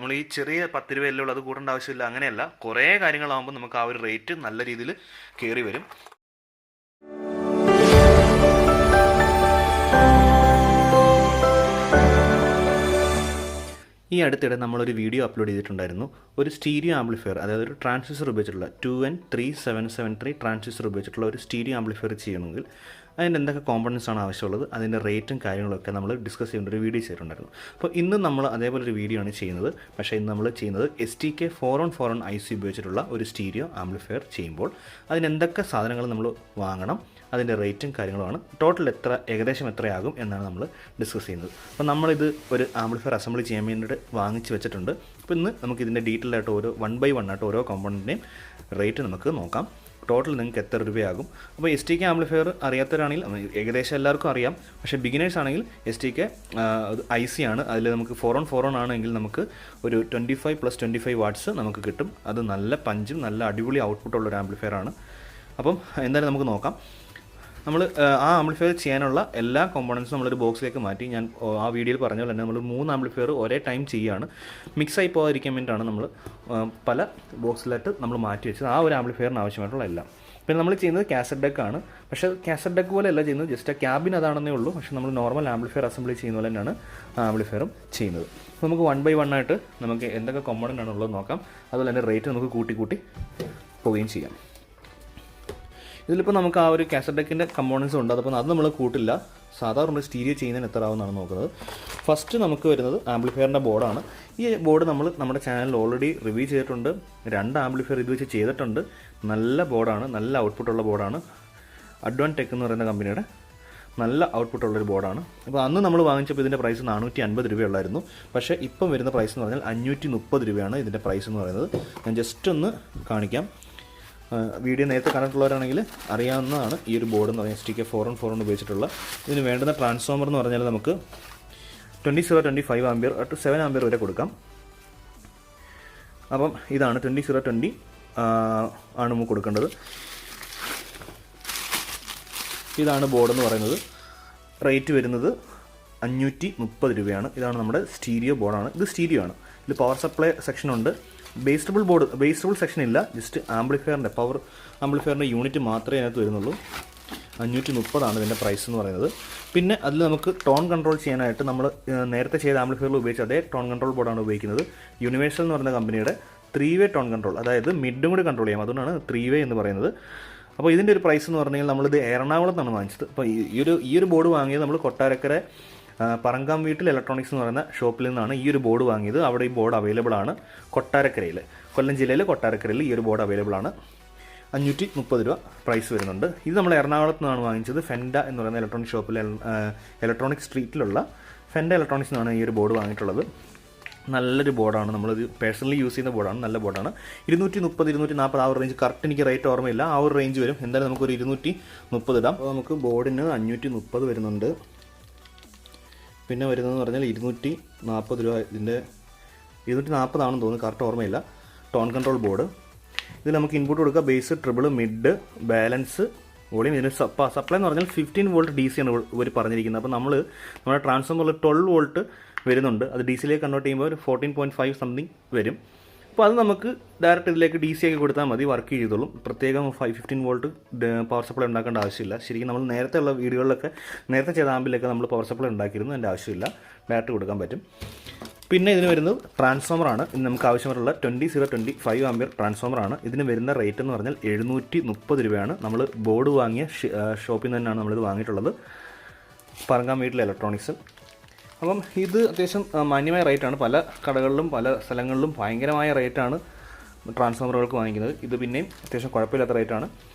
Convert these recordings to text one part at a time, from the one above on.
നമ്മൾ ഈ ചെറിയ 10 രൂപയല്ലേ ഉള്ളൂ, അത് കൂട്ടേണ്ട ആവശ്യമില്ല. അങ്ങനെയല്ല, കുറേ കാര്യങ്ങളാകുമ്പോൾ നമുക്ക് ആ ഒരു റേറ്റ് നല്ല രീതിയിൽ കയറി വരും. ഈ അടുത്തിടെ നമ്മളൊരു വീഡിയോ അപ്ലോഡ് ചെയ്തിട്ടുണ്ടായിരുന്നു. ഒരു സ്റ്റീരിയോ ആംപ്ലിഫയർ, അതായത് ഒരു ട്രാൻസിസ്റ്റർ ഉപയോഗിച്ചിട്ടുള്ള 2N3773 ട്രാൻസിസ്റ്റർ ഉപയോഗിച്ചിട്ടുള്ള ഒരു സ്റ്റീരിയോ ആംപ്ലിഫയർ ചെയ്യണമെങ്കിൽ അതിൻ്റെ എന്തൊക്കെ കോമ്പണൻസ് ആണ് ആവശ്യമുള്ളത്, അതിൻ്റെ റേറ്റും കാര്യങ്ങളൊക്കെ നമ്മൾ ഡിസ്കസ് ചെയ്യേണ്ട ഒരു വീഡിയോ ചെയ്തിട്ടുണ്ടായിരുന്നു. അപ്പോൾ ഇന്ന് നമ്മൾ അതേപോലെ ഒരു വീഡിയോ ആണ് ചെയ്യുന്നത്. പക്ഷേ ഇന്ന് നമ്മൾ ചെയ്യുന്നത് STK 4on4on IC ഉപയോഗിച്ചിട്ടുള്ള ഒരു സ്റ്റീരിയോ ആംപ്ലിഫയർ ചെയ്യുമ്പോൾ അതിനെന്തൊക്കെ സാധനങ്ങൾ നമ്മൾ വാങ്ങണം, അതിൻ്റെ റേറ്റും കാര്യങ്ങളുമാണ്. ടോട്ടൽ ഏകദേശം എത്രയാകും എന്നാണ് നമ്മൾ ഡിസ്കസ് ചെയ്യുന്നത്. അപ്പോൾ നമ്മളിത് ഒരു ആംപ്ലിഫയർ അസംബ്ലി ചെയ്യാൻ വേണ്ടിയിട്ട് വാങ്ങിച്ച് വെച്ചിട്ടുണ്ട്. അപ്പോൾ ഇന്ന് നമുക്ക് ഇതിൻ്റെ ഡീറ്റെയിൽ ആയിട്ട് one by one ആയിട്ട് ഓരോ കോമ്പണൻറ്റിൻ്റെയും റേറ്റ് നമുക്ക് നോക്കാം. ടോട്ടൽ നിങ്ങൾക്ക് എത്ര രൂപയാകും. അപ്പോൾ STK ആംപ്ലിഫയർ അറിയാത്തവരാണെങ്കിൽ ഏകദേശം എല്ലാവർക്കും അറിയാം. പക്ഷേ ബിഗിനേഴ്സ് ആണെങ്കിൽ STK IC ആണ്. അതിൽ നമുക്ക് 4on4on ആണെങ്കിൽ നമുക്ക് ഒരു 25+25 വാട്ട്സ് നമുക്ക് കിട്ടും. അത് നല്ല പഞ്ചും നല്ല അടിപൊളി ഔട്ട്പുട്ടുള്ള ഒരു ആംപ്ലിഫയർ ആണ്. അപ്പം എന്തായാലും നമുക്ക് നോക്കാം. നമ്മൾ ആ ആംപ്ലിഫയർ ചെയ്യാനുള്ള എല്ലാ കോമ്പോണൻസും നമ്മളൊരു ബോക്സിലേക്ക് മാറ്റി. ഞാൻ ആ വീഡിയോയിൽ പറഞ്ഞ പോലെ തന്നെ നമ്മൾ 3 ആംപ്ലിഫയർ ഒരേ ടൈം ചെയ്യുകയാണ്. മിക്സായി പോകാതിരിക്കാൻ വേണ്ടിയിട്ടാണ് നമ്മൾ പല ബോക്സിലായിട്ട് നമ്മൾ മാറ്റി വെച്ചത്. ആ ഒരു ആംപ്ലിഫയറിന് ആവശ്യമായിട്ടുള്ള എല്ലാം. പിന്നെ നമ്മൾ ചെയ്യുന്നത് കാസറ്റ് ഡെക്കാണ്. പക്ഷേ കാസറ്റ് ഡെക്ക് പോലെയല്ല ചെയ്യുന്നത്, ജസ്റ്റ് ആ ക്യാബിൻ അതാണെന്നേ ഉള്ളൂ. പക്ഷേ നമ്മൾ നോർമൽ ആംപ്ലിഫയർ അസംബ്ലി ചെയ്യുന്ന പോലെ തന്നെയാണ് ആ ആംപ്ലിഫയറും ചെയ്യുന്നത്. അപ്പോൾ നമുക്ക് 1 by 1 ആയിട്ട് നമുക്ക് എന്തൊക്കെ കോമ്പോണൻ്റ് ആണുള്ളത് നോക്കാം. അതുപോലെ തന്നെ റേറ്റ് നമുക്ക് കൂട്ടി പോവുകയും ചെയ്യാം. ഇതിലിപ്പോൾ നമുക്ക് ആ ഒരു കാസറ്റ് ഡെക്കിൻ്റെ കമ്പോണൻസ് ഉണ്ട്. അതപ്പോൾ അത് നമ്മൾ കൂട്ടില്ല. സാധാരണ സ്റ്റീരിയോ ചെയ്യുന്നതിന് എത്ര ആവുമെന്നാണ് നോക്കുന്നത്. ഫസ്റ്റ് നമുക്ക് വരുന്നത് ആംപ്ലിഫയറിൻ്റെ ബോർഡാണ്. ഈ ബോർഡ് നമ്മുടെ ചാനലിൽ ഓൾറെഡി റിവ്യൂ ചെയ്തിട്ടുണ്ട്. 2 ആംപ്ലിഫയർ ഇത് വെച്ച് ചെയ്തിട്ടുണ്ട്. നല്ല ബോർഡാണ്, നല്ല ഔട്ട്പുട്ടുള്ള ബോർഡാണ്. അഡ്വാൻടെക് എന്ന് പറയുന്ന കമ്പനിയുടെ നല്ല ഔട്ട്പുട്ടുള്ളൊരു ബോർഡാണ്. അപ്പോൾ അന്ന് നമ്മൾ വാങ്ങിച്ചപ്പോൾ ഇതിൻ്റെ പ്രൈസ് 450 രൂപയുള്ളായിരുന്നു. പക്ഷേ ഇപ്പം വരുന്ന പ്രൈസ് എന്ന് പറഞ്ഞാൽ 530 രൂപയാണ് ഇതിൻ്റെ പ്രൈസ് എന്ന് പറയുന്നത്. ഞാൻ ജസ്റ്റ് ഒന്ന് കാണിക്കാം. വീഡിയോ നേരത്തെ കണ്ടിട്ടുള്ളവരാണെങ്കിൽ അറിയാവുന്നതാണ് ഈ ഒരു ബോർഡ് എന്ന് പറഞ്ഞാൽ STK 4on4on ഉപയോഗിച്ചിട്ടുള്ള. ഇതിന് വേണ്ടുന്ന ട്രാൻസ്ഫോമർ എന്ന് പറഞ്ഞാൽ നമുക്ക് 20-25 ആംപിയർ to 7 ആംപിയർ വരെ കൊടുക്കാം. അപ്പം ഇതാണ് 20-20 ആണ് നമുക്ക് കൊടുക്കേണ്ടത്. ഇതാണ് ബോർഡ് എന്ന് പറയുന്നത്. റേറ്റ് വരുന്നത് 530 രൂപയാണ്. ഇതാണ് നമ്മുടെ സ്റ്റീരിയോ ബോർഡാണ്. ഇത് സ്റ്റീരിയോ ആണ്. ഇതിൽ പവർ സപ്ലൈ സെക്ഷനുണ്ട്. ബേസ്റ്റബിൾ സെക്ഷൻ ഇല്ല. ജസ്റ്റ് ആംപ്ലിഫയറിൻ്റെ പവർ ആംപ്ലിഫയറിൻ്റെ യൂണിറ്റ് മാത്രമേ അതിനകത്ത് വരുന്നുള്ളൂ. 530 ഇതിൻ്റെ പ്രൈസ് എന്ന് പറയുന്നത്. പിന്നെ അതിൽ നമുക്ക് ടോൺ കൺട്രോൾ ചെയ്യാനായിട്ട് നമ്മൾ നേരത്തെ ചെയ്ത ആംപ്ലിഫയറിൽ ഉപയോഗിച്ച അതേ ടോൺ കൺട്രോൾ ബോർഡാണ് ഉപയോഗിക്കുന്നത്. യൂണിവേഴ്സൽ എന്ന് പറയുന്ന കമ്പനിയുടെ 3-way ടോൺ കൺട്രോൾ, അതായത് മിഡും കൂടി കൺട്രോൾ ചെയ്യാം. അതുകൊണ്ടാണ് 3-way എന്ന് പറയുന്നത്. അപ്പോൾ ഇതിൻ്റെ ഒരു പ്രൈസ് എന്ന് പറഞ്ഞു കഴിഞ്ഞാൽ നമ്മളിത് എറണാകുളത്താണ് വാങ്ങിച്ചത്. അപ്പോൾ ഈ ഒരു ബോർഡ് വാങ്ങിയത് നമ്മൾ കൊട്ടാരക്കര പറങ്കാം വീട്ടിൽ ഇലക്ട്രോണിക്സ് എന്ന് പറയുന്ന ഷോപ്പിൽ നിന്നാണ് ഈ ഒരു ബോർഡ് വാങ്ങിയത്. അവിടെ ഈ ബോർഡ് അവൈലബിൾ ആണ് കൊട്ടാരക്കരയിൽ, കൊല്ലം ജില്ലയിൽ കൊട്ടാരക്കരയിൽ ഈ ഒരു ബോർഡ് അവൈലബിൾ ആണ്. 530 രൂപ പ്രൈസ് വരുന്നുണ്ട്. ഇത് നമ്മൾ എറണാകുളത്ത് നിന്നാണ് വാങ്ങിച്ചത്. ഫെൻഡ എന്ന് പറയുന്ന ഇലക്ട്രോണിക് ഷോപ്പിൽ, ഇലക്ട്രോണിക് സ്ട്രീറ്റിലുള്ള ഫെൻഡ ഇലക്ട്രോണിക്സ് എന്നാണ് ഈ ഒരു ബോർഡ് വാങ്ങിയിട്ടുള്ളത്. നല്ലൊരു ബോർഡാണ്. നമ്മളിത് പേഴ്സണലി യൂസ് ചെയ്യുന്ന ബോർഡാണ്. നല്ല ബോർഡാണ്. 230-240 ആ ഒരു റേഞ്ച്, കറക്റ്റ് എനിക്ക് റേറ്റ് ഓർമ്മയില്ല, ആ ഒരു റേഞ്ച് വരും. എന്തായാലും നമുക്കൊരു 230 ഇടാം. അപ്പോൾ നമുക്ക് ബോർഡിന് 530 വരുന്നുണ്ട്. പിന്നെ വരുന്നതെന്ന് പറഞ്ഞാൽ 240 രൂപ. ഇതിൻ്റെ 240 ആണെന്ന് തോന്നുന്നു, കറക്റ്റ് ഓർമ്മയില്ല. Tone control board. ഇതിൽ നമുക്ക് ഇൻപുട്ട് കൊടുക്കുക ബേസ്, ട്രിബിൾ, മിഡ്, ബാലൻസ്, വോളിയം. ഇതിന് സപ്ലൈ എന്ന് പറഞ്ഞാൽ 15 വോൾട്ട് DC ആണ് ഇവർ പറഞ്ഞിരിക്കുന്നത്. അപ്പോൾ നമ്മുടെ ട്രാൻസ്ഫോമറിൽ 12 വോൾട്ട് വരുന്നുണ്ട്. അത് DC യിലേക്ക് കൺവേർട്ട് ചെയ്യുമ്പോൾ ഒരു 14.5 സംതിങ് വരും. അപ്പോൾ അത് നമുക്ക് ഡയറക്റ്റ് ഇതിലേക്ക് DC ഒക്കെ കൊടുത്താൽ മതി, വർക്ക് ചെയ്തോളും. പ്രത്യേകം 15 വോൾട്ട് പവർ സപ്ലൈ ഉണ്ടാക്കേണ്ട ആവശ്യമില്ല. ശരിക്കും നമ്മൾ നേരത്തെ ഉള്ള വീഡിയോകളിലൊക്കെ, നേരത്തെ ചെയ്ത ആമ്പിലൊക്കെ നമ്മൾ പവർ സപ്ലൈ ഉണ്ടാക്കിയിരുന്നു. അതിൻ്റെ ആവശ്യമില്ല, ഡയറക്റ്റ് കൊടുക്കാൻ പറ്റും. പിന്നെ ഇതിന് വരുന്നത് ട്രാൻസ്ഫോമറാണ്. ഇത് നമുക്ക് ആവശ്യമായിട്ടുള്ള 20-25 ആംപിയർ ട്രാൻസ്ഫോമറാണ്. ഇതിന് വരുന്ന റേറ്റ് എന്ന് പറഞ്ഞാൽ 730 രൂപയാണ്. നമ്മൾ ബോർഡ് വാങ്ങിയ ഷോപ്പിൽ നിന്ന് തന്നെയാണ് നമ്മളിത് വാങ്ങിയിട്ടുള്ളത്, പറങ്കാം വീട്ടിലെ ഇലക്ട്രോണിക്സ്. അപ്പം ഇത് അത്യാവശ്യം മാന്യമായ റേറ്റാണ്. പല കടകളിലും പല സ്ഥലങ്ങളിലും ഭയങ്കരമായ റേറ്റാണ് ട്രാൻസ്ഫോമറുകൾക്ക് വാങ്ങിക്കുന്നത്. ഇത് പിന്നെയും അത്യാവശ്യം കുഴപ്പമില്ലാത്ത റേറ്റാണ്.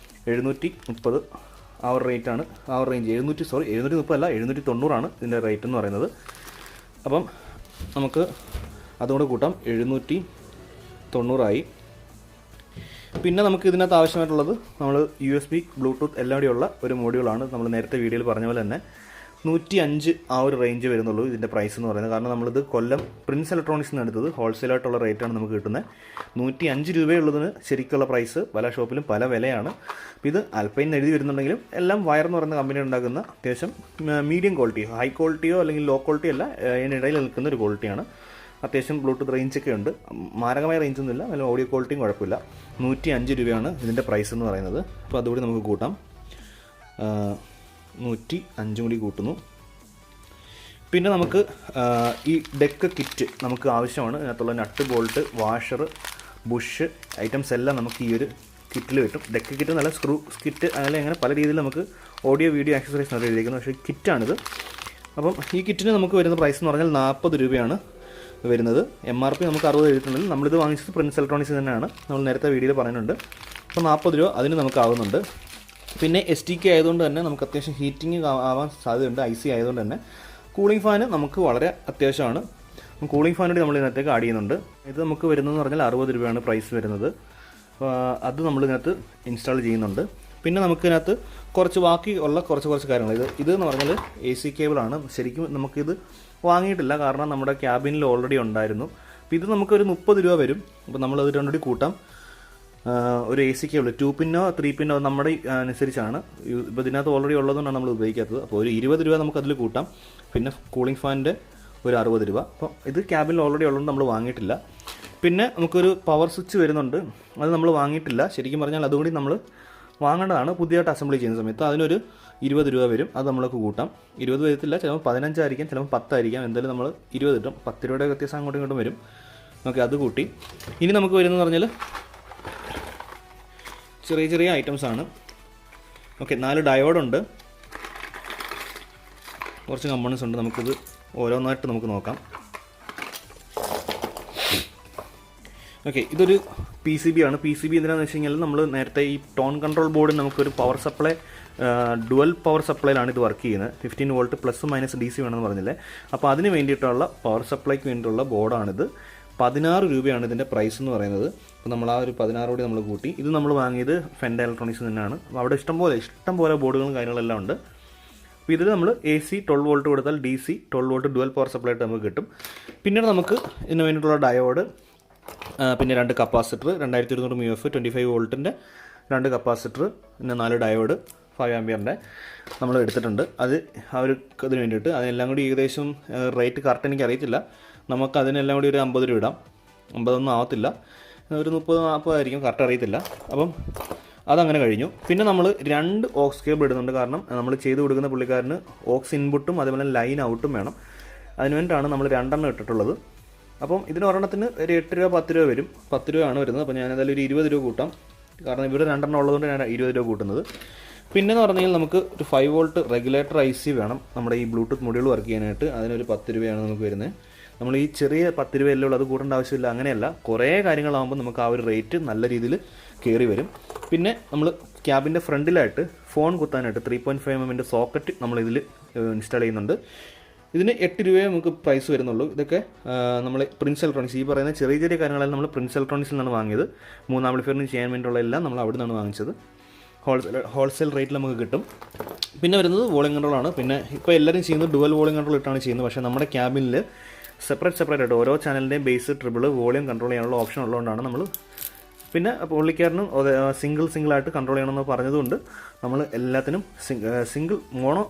730 ആ ഒരു റേറ്റാണ്, ആ ഒരു റേഞ്ച്. 730 അല്ല, 790 ഇതിൻ്റെ റേറ്റ് എന്ന് പറയുന്നത്. അപ്പം നമുക്ക് അതുകൊണ്ട് കൂട്ടാം, 790 പിന്നെ നമുക്ക് ഇതിനകത്ത് ആവശ്യമായിട്ടുള്ളത് നമ്മൾ USB, ബ്ലൂടൂത്ത് എല്ലാം കൂടിയുള്ള ഒരു മോഡ്യൂളാണ്. നമ്മൾ നേരത്തെ വീഡിയോയിൽ പറഞ്ഞ പോലെ തന്നെ 105 ആ ഒരു റേഞ്ച് വരുന്നുള്ളൂ ഇതിൻ്റെ പ്രൈസ് എന്ന് പറയുന്നത്. കാരണം നമ്മളിത് കൊല്ലം പ്രിൻസ് ഇലക്ട്രോണിക്സിൽ നിന്ന് എടുത്തത് ഹോൾസെയിലായിട്ടുള്ള റേറ്റാണ് നമുക്ക് കിട്ടുന്നത്. 105 രൂപയുള്ളതിന് ശരിക്കുള്ള പ്രൈസ് പല ഷോപ്പിലും പല വിലയാണ്. അപ്പോൾ ഇത് ആൽപൈൻ എഴുതി വരുന്നുണ്ടെങ്കിലും എല്ലാം വയർ എന്ന് പറയുന്ന കമ്പനി ഉണ്ടാക്കുന്ന അത്യാവശ്യം മീഡിയം ക്വാളിറ്റി, ഹൈ ക്വാളിറ്റിയോ അല്ലെങ്കിൽ ലോ ക്വാളിറ്റി അല്ല, അതിനിടയിൽ നിൽക്കുന്ന ഒരു ക്വാളിറ്റിയാണ്. അത്യാവശ്യം ബ്ലൂടൂത്ത് റേഞ്ചൊക്കെ ഉണ്ട്, മാരകമായ റേഞ്ചൊന്നുമില്ല, നല്ല ഓഡിയോ ക്വാളിറ്റിയും കുഴപ്പമില്ല. 105 രൂപയാണ് ഇതിൻ്റെ പ്രൈസ് എന്ന് പറയുന്നത്. അപ്പോൾ അതുകൂടി നമുക്ക് കൂട്ടാം, 105 കൂടി കൂട്ടുന്നു. പിന്നെ നമുക്ക് ഈ ഡെക്ക് കിറ്റ് നമുക്ക് ആവശ്യമാണ്. ഇതിനകത്തുള്ള നട്ട്, ബോൾട്ട്, വാഷർ, ബുഷ് ഐറ്റംസ് എല്ലാം നമുക്ക് ഈ ഒരു കിറ്റിൽ കിട്ടും. ഡെക്ക് കിറ്റ് നല്ല സ്ക്രൂ കിറ്റ്, അങ്ങനെ പല രീതിയിൽ നമുക്ക് ഓഡിയോ വീഡിയോ ആക്സസറീസ് നല്ല എഴുതിയിരിക്കുന്നത്, പക്ഷേ കിറ്റാണിത്. അപ്പം ഈ കിറ്റിന് നമുക്ക് വരുന്ന പ്രൈസ് എന്ന് പറഞ്ഞാൽ 40 രൂപയാണ് വരുന്നത്. MRP നമുക്ക് 60 എഴുതിയിട്ടുണ്ടെങ്കിൽ നമ്മളിത് വാങ്ങിച്ചത് പ്രിൻസ് ഇലക്ട്രോണിക്സ് തന്നെയാണ്, നമ്മൾ നേരത്തെ വീഡിയോയിൽ പറയുന്നുണ്ട്. അപ്പോൾ 40 രൂപ അതിന് നമുക്ക് ആവുന്നുണ്ട്. പിന്നെ STK ആയതുകൊണ്ട് തന്നെ നമുക്ക് അത്യാവശ്യം ഹീറ്റിംഗ് ആവാൻ സാധ്യതയുണ്ട്. IC ആയതുകൊണ്ട് തന്നെ കൂളിംഗ് ഫാന് നമുക്ക് വളരെ അത്യാവശ്യമാണ്. കൂളിംഗ് ഫാൻ കൂടി നമ്മൾ ഇതിനകത്തേക്ക് ആഡ് ചെയ്യുന്നുണ്ട്. ഇത് നമുക്ക് വരുന്നതെന്ന് പറഞ്ഞാൽ 60 രൂപയാണ് പ്രൈസ് വരുന്നത്. അത് നമ്മളിതിനകത്ത് ഇൻസ്റ്റാൾ ചെയ്യുന്നുണ്ട്. പിന്നെ നമുക്കിതിനകത്ത് ബാക്കി ഉള്ള കുറച്ച് കാര്യങ്ങൾ, ഇതെന്ന് പറഞ്ഞാൽ AC കേബിളാണ്. ശരിക്കും നമുക്കിത് വാങ്ങിയിട്ടില്ല, കാരണം നമ്മുടെ ക്യാബിനിൽ ഓൾറെഡി ഉണ്ടായിരുന്നു. അപ്പോൾ ഇത് നമുക്കൊരു 30 രൂപ വരും. അപ്പോൾ നമ്മളത് രണ്ടും കൂടി കൂട്ടാം. ഒരു AC കേബിൾ 2 പിന്നോ 3 പിന്നോ നമ്മുടെ അനുസരിച്ചാണ്. ഇപ്പോൾ ഇതിനകത്ത് ഓൾറെഡി ഉള്ളതുകൊണ്ടാണ് നമ്മൾ ഉപയോഗിക്കാത്തത്. അപ്പോൾ ഒരു 20 രൂപ നമുക്കതിൽ കൂട്ടാം. പിന്നെ കൂളിംഗ് ഫാനിൻ്റെ ഒരു 60 രൂപ. അപ്പോൾ ഇത് ക്യാബിനിൽ ഓൾറെഡി ഉള്ളതുകൊണ്ട് നമ്മൾ വാങ്ങിയിട്ടില്ല. പിന്നെ നമുക്കൊരു പവർ സ്വിച്ച് വരുന്നുണ്ട്, അത് നമ്മൾ വാങ്ങിയിട്ടില്ല. ശരിക്കും പറഞ്ഞാൽ അതുകൂടി നമ്മൾ വാങ്ങേണ്ടതാണ്. പുതിയതായിട്ട് അസംബ്ലി ചെയ്യുന്ന സമയത്ത് അതിനൊരു 20 രൂപ വരും. അത് നമ്മൾക്ക് കൂട്ടാം. 20 വരത്തില്ല, ചിലപ്പോൾ 15 ആയിരിക്കാം, ചിലപ്പോൾ 10 ആയിരിക്കാം. എന്തായാലും നമ്മൾ 20 കിട്ടും. 10 രൂപയുടെ വ്യത്യാസം അങ്ങോട്ടും ഇങ്ങോട്ടും വരും. ഓക്കെ, അത് കൂട്ടി. ഇനി നമുക്ക് വരുന്നതെന്ന് പറഞ്ഞാൽ ചെറിയ ഐറ്റംസാണ്. ഓക്കെ, 4 ഡയോഡുണ്ട്, കുറച്ച് കമ്പോണൻസ് ഉണ്ട്. നമുക്കിത് ഓരോന്നായിട്ട് നമുക്ക് നോക്കാം. ഓക്കെ, ഇതൊരു PCB ആണ്. PCB എന്തിനാണെന്ന് വെച്ച് കഴിഞ്ഞാൽ നമ്മൾ നേരത്തെ ഈ ടോൺ കൺട്രോൾ ബോർഡിൽ നമുക്കൊരു പവർ സപ്ലൈ, ഡുവൽ പവർ സപ്ലൈയിലാണ് ഇത് വർക്ക് ചെയ്യുന്നത്. 15 വോൾട്ട് പ്ലസ് മൈനസ് DC വേണമെന്ന് പറഞ്ഞില്ലേ. അപ്പോൾ അതിന് വേണ്ടിയിട്ടുള്ള പവർ സപ്ലൈക്ക് വേണ്ടിയിട്ടുള്ള ബോർഡാണിത്. 16 രൂപയാണ് ഇതിൻ്റെ പ്രൈസ് എന്ന് പറയുന്നത്. അപ്പോൾ നമ്മൾ ആ ഒരു 16 കൂടി നമ്മൾ കൂട്ടി. ഇത് നമ്മൾ വാങ്ങിയത് ഫെൻഡ ഇലക്ട്രോണിക്സ് തന്നെയാണ്. അപ്പോൾ അവിടെ ഇഷ്ടം പോലെ ബോർഡുകളും കാര്യങ്ങളെല്ലാം ഉണ്ട്. അപ്പോൾ ഇതിൽ നമ്മൾ AC 12 വോൾട്ട് കൊടുത്താൽ DC 12 volt dual power supply ആയിട്ട് നമുക്ക് കിട്ടും. പിന്നീട് നമുക്ക് ഇതിന് വേണ്ടിയിട്ടുള്ള ഡയോഡ്, പിന്നെ 2 കപ്പാസിറ്റർ, 2200 μF 25 വോൾട്ടിൻ്റെ 2 കപ്പാസിറ്റർ, പിന്നെ 4 ഡയോഡ് 5 ആംപിയറിൻ്റെ നമ്മൾ എടുത്തിട്ടുണ്ട്. അത് ഇതിന് വേണ്ടിയിട്ട് അതിനെല്ലാം കൂടി ഏകദേശം റേറ്റ് കറക്റ്റ് എനിക്ക് അറിയത്തില്ല. നമുക്ക് അതിനെല്ലാം കൂടി ഒരു 50 രൂപ ഇടാം. 50 ഒന്നും ആവത്തില്ല, ഒരു 30-40 ആയിരിക്കും, കറക്റ്റ് അറിയത്തില്ല. അപ്പം അതങ്ങനെ കഴിഞ്ഞു. പിന്നെ നമ്മൾ 2 ഓക്സ് കേബിൾ ഇടുന്നുണ്ട്, കാരണം നമ്മൾ ചെയ്ത് കൊടുക്കുന്ന പുള്ളിക്കാരന് ഓക്സ് ഇൻപുട്ടും അതേപോലെ ലൈൻ ഔട്ടും വേണം. അതിന് വേണ്ടിയിട്ടാണ് നമ്മൾ 2 എണ്ണം ഇട്ടിട്ടുള്ളത്. അപ്പം ഇതിന് ഒരെണ്ണത്തിന് ഒരു 8 രൂപ 10 രൂപ വരും. 10 രൂപയാണ് വരുന്നത്. അപ്പോൾ ഞാൻ ഏതായാലും ഒരു 20 രൂപ കൂട്ടാം, കാരണം ഇവിടെ 2 എണ്ണം ഉള്ളതുകൊണ്ട് ഞാൻ 20 രൂപ കൂട്ടുന്നത്. പിന്നെന്ന് പറഞ്ഞു കഴിഞ്ഞാൽ നമുക്ക് ഒരു 5 വോൾട്ട് റെഗുലേറ്റർ IC വേണം നമ്മുടെ ഈ ബ്ലൂടൂത്ത് മൊഡ്യൂൾ വർക്ക് ചെയ്യാനായിട്ട്. അതിനൊരു 10 രൂപയാണ് നമുക്ക് വരുന്നത്. നമ്മൾ ഈ ചെറിയ 10 രൂപയല്ലേ ഉള്ളൂ, അത് കൂട്ടേണ്ട ആവശ്യമില്ല. അങ്ങനെയല്ല, കുറേ കാര്യങ്ങളാകുമ്പോൾ നമുക്ക് ആ ഒരു റേറ്റ് നല്ല രീതിയിൽ കയറി വരും. പിന്നെ നമ്മൾ ക്യാബിൻ്റെ ഫ്രണ്ടിലായിട്ട് ഫോൺ കുത്താനായിട്ട് 3.5mm സോക്കറ്റ് നമ്മളിതിൽ ഇൻസ്റ്റാൾ ചെയ്യുന്നുണ്ട്. ഇതിന് 8 രൂപയെ നമുക്ക് പ്രൈസ് വരുന്നുള്ളൂ. ഇതൊക്കെ നമ്മൾ പ്രിൻസ് ഇലക്ട്രോണിക്സ്, ഈ പറയുന്ന ചെറിയ കാര്യങ്ങളെല്ലാം നമ്മൾ പ്രിൻസ് ഇലക്ട്രോണിക്സിൽ നിന്നാണ് വാങ്ങിയത്. 3 ആംപ്ലിഫയറിന് ചെയ്യാൻ വേണ്ടിയുള്ള എല്ലാം നമ്മൾ അവിടെ നിന്നാണ് വാങ്ങിച്ചത്. ഹോൾസെയിൽ റേറ്റിൽ നമുക്ക് കിട്ടും. പിന്നെ വരുന്നത് വോളിയം കൺട്രോളാണ്. പിന്നെ ഇപ്പോൾ എല്ലാവരും ചെയ്യുന്നത് ഡുവൽ വോളിയം കൺട്രോൾ ഇട്ടാണ് ചെയ്യുന്നത്. പക്ഷേ നമ്മുടെ ക്യാബിനിൽ സെപ്പറേറ്റ് ആയിട്ട് ഓരോ ചാനലിൻ്റെയും ബേസ്, ട്രിബിൾ, വോളിയം കൺട്രോൾ ചെയ്യാനുള്ള ഓപ്ഷൻ ഉള്ളതുകൊണ്ടാണ് നമ്മൾ, പിന്നെ പുള്ളിക്കാരനും സിംഗിളായിട്ട് കൺട്രോൾ ചെയ്യണമെന്ന് പറഞ്ഞതുകൊണ്ട് നമ്മൾ എല്ലാത്തിനും സിംഗിൾ മോണോ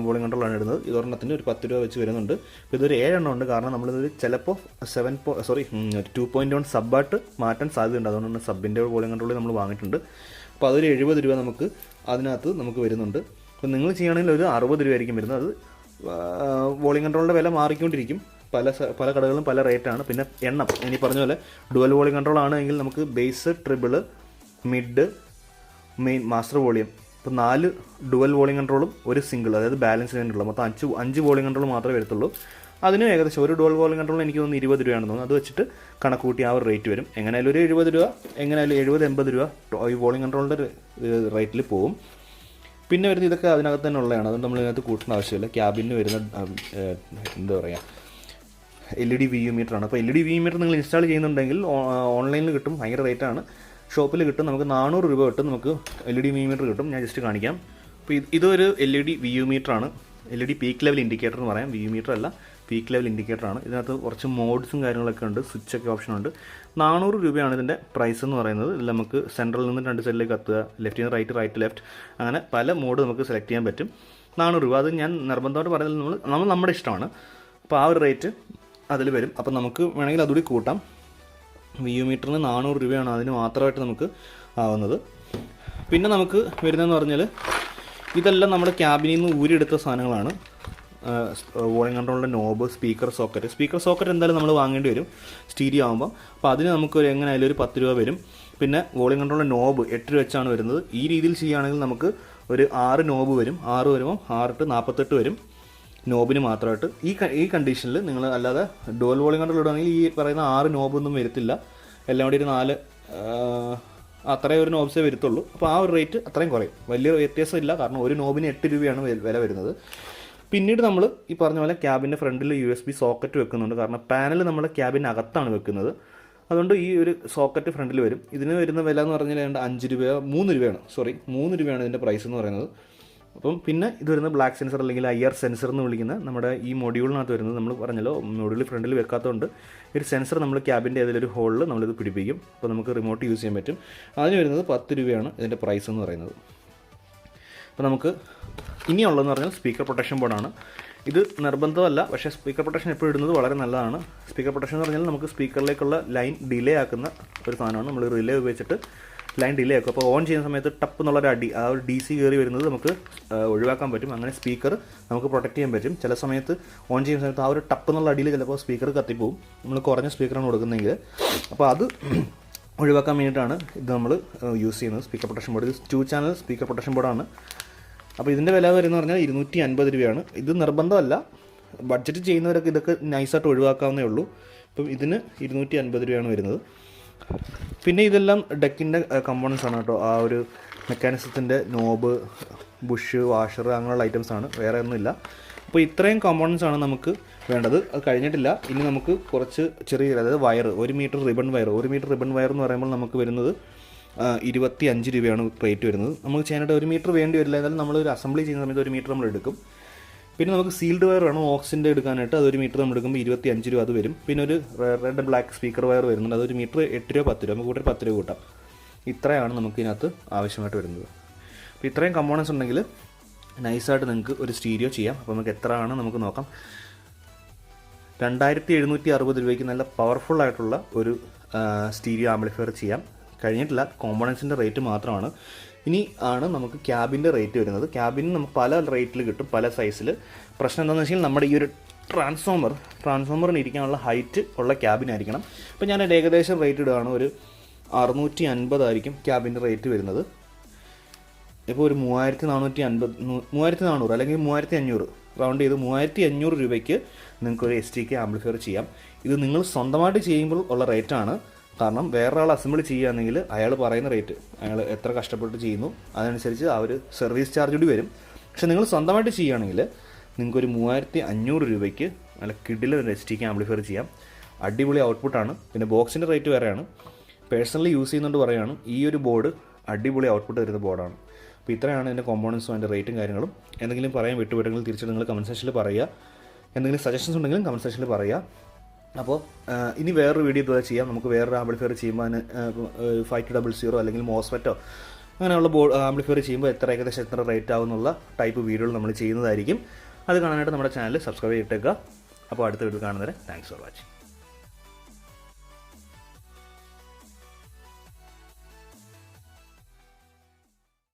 വോളിയം കൺട്രോളാണ് ഇടുന്നത്. ഇതൊരെണ്ണത്തിന് ഒരു 10 രൂപ വെച്ച് വരുന്നുണ്ട്. ഇപ്പോൾ ഇതൊരു 7 എണ്ണം ഉണ്ട്, കാരണം നമ്മളിതൊരു ചിലപ്പോൾ 2.1 സബ്ബായിട്ട് മാറ്റാൻ സാധ്യതയുണ്ട്. അതുകൊണ്ടാണ് സബിൻ്റെ വോളിയം കൺട്രോൾ നമ്മൾ വാങ്ങിയിട്ടുണ്ട്. അപ്പോൾ അതൊരു 70 രൂപ നമുക്ക് അതിനകത്ത് നമുക്ക് വരുന്നുണ്ട്. അപ്പോൾ നിങ്ങൾ ചെയ്യുകയാണെങ്കിൽ ഒരു 60 രൂപയായിരിക്കും വരുന്നത്. അത് വോളിയം കൺട്രോളിൻ്റെ വില മാറിക്കൊണ്ടിരിക്കും. പല കടകളും പല റേറ്റാണ്. പിന്നെ എണ്ണം ഇനി പറഞ്ഞ പോലെ ഡുവൽ വോളിയം കൺട്രോൾ ആണെങ്കിൽ നമുക്ക് base, treble, mid, main, master volume, ഇപ്പോൾ 4 ഡുവൽ വോളിയം കൺട്രോളും ഒരു സിംഗിൾ, അതായത് ബാലൻസിന് വേണ്ടിയുള്ള മൊത്തം 5 വോളിയം കൺട്രോൾ മാത്രമേ വരത്തുള്ളൂ. അതിന് ഏകദേശം ഒരു ഡുവൽ വോളിയം കൺട്രോൾ എനിക്ക് തോന്നുന്നു 20 രൂപയാണെന്ന് തോന്നുന്നു. അത് വെച്ചിട്ട് കണക്ക് കൂട്ടി ആ ഒരു റേറ്റ് വരും. എങ്ങനെയായാലും ഒരു 70 രൂപ, എങ്ങനെയായാലും 70-80 രൂപ ഈ വോളിയം കൺട്രോളിൻ്റെ റേറ്റിൽ പോകും. പിന്നെ വരുന്നത് ഇതൊക്കെ അതിനകത്ത് തന്നെ ഉള്ളതാണ്, അതുകൊണ്ട് നമ്മൾ ഇതിനകത്ത് കൂട്ടേണ്ട ആവശ്യമില്ല. ക്യാബിന് വരുന്ന എന്താ പറയുക, LED VU മീറ്ററാണ്. അപ്പോൾ LED VU മീറ്റർ നിങ്ങൾ ഇൻസ്റ്റാൾ ചെയ്യുന്നുണ്ടെങ്കിൽ ഓൺലൈനിൽ കിട്ടും, ഭയങ്കര റേറ്റാണ്. ഷോപ്പിൽ കിട്ടും, നമുക്ക് 400 രൂപ കിട്ടും, നമുക്ക് LED VU മീറ്റർ കിട്ടും. ഞാൻ ജസ്റ്റ് കാണിക്കാം. അപ്പോൾ ഇതൊരു LED VU മീറ്ററാണ്. LED പീക്ക് ലെവൽ ഇൻഡിക്കേറ്റർ എന്ന് പറയാം, VU മീറ്റർ അല്ല, പീക്ക് ലെവൽ ഇൻഡിക്കേറ്ററാണ്. ഇതിനകത്ത് കുറച്ച് മോഡ്സും കാര്യങ്ങളൊക്കെ ഉണ്ട്, സ്വിച്ചൊക്കെ ഓപ്ഷനുണ്ട്. 400 രൂപയാണ് ഇതിൻ്റെ പ്രൈസ് എന്ന് പറയുന്നത്. ഇതിൽ നമുക്ക് സെൻട്രലിൽ നിന്ന് 2 സൈഡിലേക്ക് കത്തുക, ലെഫ്റ്റിൽ നിന്ന് റൈറ്റ് ലെഫ്റ്റ്, അങ്ങനെ പല മോഡ് നമുക്ക് സെലക്ട് ചെയ്യാൻ പറ്റും. 400 രൂപ, അത് ഞാൻ നിർബന്ധമായിട്ട് പറയുന്നത് നമ്മൾ നമ്മുടെ ഇഷ്ടമാണ്. അപ്പോൾ ആ ഒരു റേറ്റ് അതിൽ വരും. അപ്പോൾ നമുക്ക് വേണമെങ്കിൽ അതുകൂടി കൂട്ടാം. VU മീറ്ററിന് 400 രൂപയാണ് അതിന് മാത്രമായിട്ട് നമുക്ക് ആവുന്നത്. പിന്നെ നമുക്ക് വരുന്നതെന്ന് പറഞ്ഞാൽ ഇതെല്ലാം നമ്മുടെ ക്യാബിനിൽ നിന്ന് ഊരിയെടുത്ത സാധനങ്ങളാണ്. വോളിയം കൺട്രോളിൻ്റെ നോബ്, സ്പീക്കർ സോക്കറ്റ് എന്തായാലും നമ്മൾ വാങ്ങേണ്ടി വരും സ്റ്റീരിയോ ആകുമ്പോൾ. അപ്പോൾ അതിന് നമുക്ക് എങ്ങനെയായാലും ഒരു 10 രൂപ വരും. പിന്നെ വോളിയം കൺട്രോളിൻ്റെ നോബ് 8 രൂപ വെച്ചാണ് വരുന്നത്. ഈ രീതിയിൽ ചെയ്യുകയാണെങ്കിൽ നമുക്ക് ഒരു 6 നോബ് വരും. 6 വരുമ്പോൾ 6 48 വരും നോബിന് മാത്രമായിട്ട്. ഈ കണ്ടീഷനിൽ നിങ്ങൾ അല്ലാതെ ഡുവൽ വോളിയം കൺട്രോൾ ഇടുകയാണെങ്കിൽ ഈ പറയുന്ന 6 നോബൊന്നും വരത്തില്ല. എല്ലാം കൂടി ഒരു 4 അത്രയും ഒരു നോബ്സേ വരത്തുള്ളൂ. അപ്പോൾ ആ ഒരു റേറ്റ് അത്രയും കുറയും. വലിയ വ്യത്യാസമില്ല, കാരണം ഒരു നോബിന് 8 രൂപയാണ് വില വരുന്നത്. പിന്നീട് നമ്മൾ ഈ പറഞ്ഞ പോലെ ക്യാബിൻ്റെ ഫ്രണ്ടിൽ USB സോക്കറ്റ് വെക്കുന്നുണ്ട്. കാരണം പാനൽ നമ്മൾ ക്യാബിനകത്താണ് വെക്കുന്നത്. അതുകൊണ്ട് ഈ ഒരു സോക്കറ്റ് ഫ്രണ്ടിൽ വരും. ഇതിന് വരുന്ന വില എന്ന് പറഞ്ഞാൽ 5 രൂപയോ 3 രൂപയാണ് 3 രൂപയാണ് ഇതിൻ്റെ പ്രൈസ് എന്ന് പറയുന്നത്. അപ്പം പിന്നെ ഇത് വരുന്ന ബ്ലാക്ക് സെൻസർ അല്ലെങ്കിൽ IR സെൻസർ എന്ന് വിളിക്കുന്ന നമ്മുടെ ഈ മൊഡ്യൂളിനകത്ത് വരുന്നത്, നമ്മൾ പറഞ്ഞല്ലോ മൊഡ്യൂൾ ഫ്രണ്ടിൽ വെക്കാത്തതുകൊണ്ട് ഒരു സെൻസർ നമ്മൾ ക്യാബിൻ്റെ ഏതെങ്കിലും ഹോളിൽ നമ്മളിത് പിടിപ്പിക്കും. അപ്പോൾ നമുക്ക് റിമോട്ട് യൂസ് ചെയ്യാൻ പറ്റും. അതിന് വരുന്നത് 10 രൂപയാണ് ഇതിൻ്റെ പ്രൈസ് എന്ന് പറയുന്നത്. അപ്പോൾ നമുക്ക് ഇനിയുള്ളതെന്ന് പറഞ്ഞാൽ സ്പീക്കർ പ്രൊട്ടക്ഷൻ ബോർഡാണ്. ഇത് നിർബന്ധമല്ല, പക്ഷേ സ്പീക്കർ പ്രൊട്ടക്ഷൻ എപ്പോഴും ഇടുന്നത് വളരെ നല്ലതാണ്. സ്പീക്കർ പ്രൊട്ടക്ഷൻ എന്ന് പറഞ്ഞാൽ നമുക്ക് സ്പീക്കറിലേക്കുള്ള ലൈൻ ഡിലേ ആക്കുന്ന ഒരു സാധനമാണ്. നമ്മൾ റിലേ ഉപയോഗിച്ചിട്ട് ലൈൻ ഡിലേ ആക്കും. അപ്പോൾ ഓൺ ചെയ്യുന്ന സമയത്ത് ടപ്പ് എന്നുള്ളൊരു അടി, ആ ഒരു DC കയറി വരുന്നത് നമുക്ക് ഒഴിവാക്കാൻ പറ്റും. അങ്ങനെ സ്പീക്കർ നമുക്ക് പ്രൊട്ടക്റ്റ് ചെയ്യാൻ പറ്റും. ചില സമയത്ത് ഓൺ ചെയ്യുന്ന സമയത്ത് ആ ഒരു ടപ്പ് എന്നുള്ള അടിയിൽ ചിലപ്പോൾ സ്പീക്കർ കത്തിപ്പോവും, നമ്മൾ കുറഞ്ഞ സ്പീക്കറാണ് കൊടുക്കുന്നതെങ്കിൽ. അപ്പോൾ അത് ഒഴിവാക്കാൻ വേണ്ടിയിട്ടാണ് ഇത് നമ്മൾ യൂസ് ചെയ്യുന്നത്, സ്പീക്കർ പ്രൊട്ടക്ഷൻ ബോർഡ്. ഇത് 2 ചാനൽ സ്പീക്കർ പ്രൊട്ടക്ഷൻ ബോർഡാണ്. അപ്പോൾ ഇതിൻ്റെ വില വരുന്നത് പറഞ്ഞാൽ 250 രൂപയാണ്. ഇത് നിർബന്ധമല്ല, ബഡ്ജറ്റ് ചെയ്യുന്നവരൊക്കെ ഇതൊക്കെ നൈസായിട്ട് ഒഴിവാക്കാവുന്നേ ഉള്ളൂ. ഇപ്പം ഇതിന് 250 രൂപയാണ് വരുന്നത്. പിന്നെ ഇതെല്ലാം ഡെക്കിൻ്റെ കമ്പോണൻസ് ആണ് കേട്ടോ. ആ ഒരു മെക്കാനിസത്തിൻ്റെ നോബ്, ബുഷ്, വാഷർ അങ്ങനെയുള്ള ഐറ്റംസ് ആണ്, വേറെ ഒന്നുമില്ല. അപ്പോൾ ഇത്രയും കമ്പോണൻസ് ആണ് നമുക്ക് വേണ്ടത്. അത് കഴിഞ്ഞിട്ടില്ല. ഇനി നമുക്ക് കുറച്ച് ചെറിയ, അതായത് wire, 1 metre ribbon wire. 1 metre ribbon wire എന്ന് പറയുമ്പോൾ നമുക്ക് വരുന്നത് 25 രൂപയാണ് റേറ്റ് വരുന്നത്. നമുക്ക് ചെയ്യാനായിട്ട് 1 മീറ്റർ വേണ്ടി വരില്ല. എന്നാലും നമ്മളൊരു അസംബ്ലി ചെയ്യുന്ന സമയത്ത് 1 മീറ്റർ നമ്മൾ എടുക്കും. പിന്നെ നമുക്ക് സീൽഡ് വയർ വേണം ഓക്സിൻ്റെ എടുക്കാനായിട്ട്. അത് 1 മീറ്റർ നമ്മൾ എടുക്കുമ്പോൾ 25 രൂപ അത് വരും. പിന്നെ ഒരു റെഡ് ബ്ലാക്ക് സ്പീക്കർ വയർ വരുന്നുണ്ട്. അത് 1 മീറ്റർ 8 രൂപ 10 രൂപ, നമുക്ക് കൂട്ടി 10 രൂപ കൂട്ടാം. ഇത്രയാണ് നമുക്ക് ഇതിനകത്ത് ആവശ്യമായിട്ട് വരുന്നത്. അപ്പോൾ ഇത്രയും കമ്പോണൻസ് ഉണ്ടെങ്കിൽ നൈസായിട്ട് നിങ്ങൾക്ക് ഒരു സ്റ്റീരിയോ ചെയ്യാം. അപ്പോൾ നമുക്ക് എത്രയാണ് നമുക്ക് നോക്കാം. 2760 രൂപയ്ക്ക് നല്ല പവർഫുൾ ആയിട്ടുള്ള ഒരു സ്റ്റീരിയോ ആംപ്ലിഫയർ ചെയ്യാം. കഴിഞ്ഞിട്ടില്ല, കോമ്പോണൻസിൻ്റെ റേറ്റ് മാത്രമാണ്. ഇനി ആണ് നമുക്ക് ക്യാബിൻ്റെ റേറ്റ് വരുന്നത്. ക്യാബിന് നമുക്ക് പല റേറ്റിൽ കിട്ടും, പല സൈസിൽ. പ്രശ്നം എന്താണെന്ന് വെച്ചാൽ നമ്മുടെ ഈ ഒരു ട്രാൻസ്ഫോമറിന് ഇരിക്കാനുള്ള ഹൈറ്റ് ഉള്ള ക്യാബിനായിരിക്കണം. ഇപ്പോൾ ഞാൻ ഏകദേശം റേറ്റ് ഇടുകയാണ്, ഒരു 650 ആയിരിക്കും ക്യാബിൻ്റെ റേറ്റ് വരുന്നത്. ഇപ്പോൾ ഒരു 3400 അല്ലെങ്കിൽ 3500 റൗണ്ട് ചെയ്ത് 3500 രൂപയ്ക്ക് നിങ്ങൾക്കൊരു STK ആംപ്ലിഫയർ ചെയ്യാം. ഇത് നിങ്ങൾ സ്വന്തമായിട്ട് ചെയ്യുമ്പോൾ ഉള്ള റേറ്റാണ്. കാരണം വേറൊരാൾ അസംബിൾ ചെയ്യുകയാണെങ്കിൽ അയാൾ പറയുന്ന റേറ്റ്, അയാൾ എത്ര കഷ്ടപ്പെട്ട് ചെയ്യുന്നു അതനുസരിച്ച് ആ ഒരു സർവീസ് ചാർജ് കൂടി വരും. പക്ഷേ നിങ്ങൾ സ്വന്തമായിട്ട് ചെയ്യുകയാണെങ്കിൽ നിങ്ങൾക്കൊരു 3500 രൂപയ്ക്ക് നല്ല കിഡിലെ ഒരു STK ആംപ്ലിഫയർ ചെയ്യാം. അടിപൊളി ഔട്ട്പുട്ടാണ്. പിന്നെ ബോക്സിൻ്റെ റേറ്റ് വേറെയാണ്. പേഴ്സണലി യൂസ് ചെയ്യുന്നുകൊണ്ട് പറയുകയാണ്, ഈ ഒരു ബോർഡ് അടിപൊളി ഔട്ട്പുട്ട് തരുന്ന ബോർഡാണ്. അപ്പോൾ ഇത്രയാണ് ഇതിൻ്റെ കോമ്പോണൻസും അതിൻ്റെ റേറ്റും കാര്യങ്ങളും. എന്തെങ്കിലും പറയാൻ വിട്ടുപോയിട്ടെങ്കിൽ തീർച്ചയായിട്ടും നിങ്ങൾ കമൻറ്റ് സെക്ഷനിൽ പറയുക. എന്തെങ്കിലും സജഷൻസ് ഉണ്ടെങ്കിലും കമൻറ്റ് സെക്ഷനിൽ പറയുക. അപ്പോൾ ഇനി വേറൊരു വീഡിയോ ഇതുവരെ ചെയ്യാം. നമുക്ക് വേറൊരു ആംപ്ലിഫയർ ചെയ്യുമ്പോൾ അതിന് 5200 അല്ലെങ്കിൽ മോസ്ഫെറ്റോ അങ്ങനെയുള്ള ആംപ്ലിഫയർ ചെയ്യുമ്പോൾ ഏകദേശം എത്ര റേറ്റ് ആവുന്നുള്ള ടൈപ്പ് വീഡിയോകൾ നമ്മൾ ചെയ്യുന്നതായിരിക്കും. അത് കാണാനായിട്ട് നമ്മുടെ ചാനൽ സബ്സ്ക്രൈബ് ചെയ്തിട്ടേക്കുക. അപ്പോൾ അടുത്ത വീഡിയോ കാണുന്നവരെ താങ്ക്സ് ഫോർ വാച്ചിങ്.